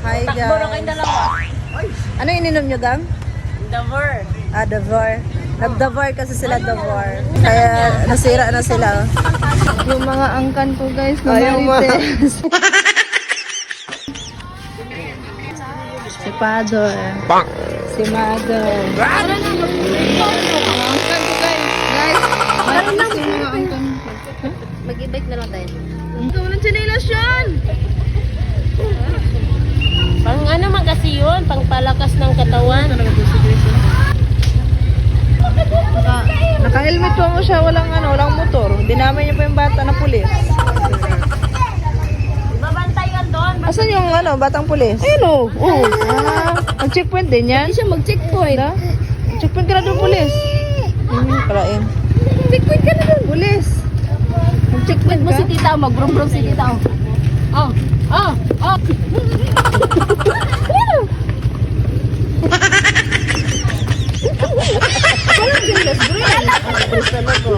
Hi Takbo na kayong guys. dalawa. Ano ininom nyo, gang? Davor. Davor. Nag-Davor kasi sila Davor. Kaya nasira na sila. Yung mga angkan ko guys na marites. Si Pador. Si Mador. Mga angkan ko guys. Guys, marites yung mga angkan. Mag-e-bike na lang tayo. Ito walang chinelas yan. Pang ano man kasi yun, pang palakas ng katawan. Naka-helmet pa mo siya, walang motor. Dinamay niya pa yung bata na pulis. Babantay ka doon. Asan yung batang pulis? Ayun o. Mag-checkpoint din yan? Hindi siya mag-checkpoint. Checkpoint ka na doon, pulis. Kalain. Checkpoint ka na doon, pulis. Mag-checkpoint Mo ka? si tita, mag-brum-brum si tita. Oh, oh, oh. Walang gindas, bro. Pulis na logo.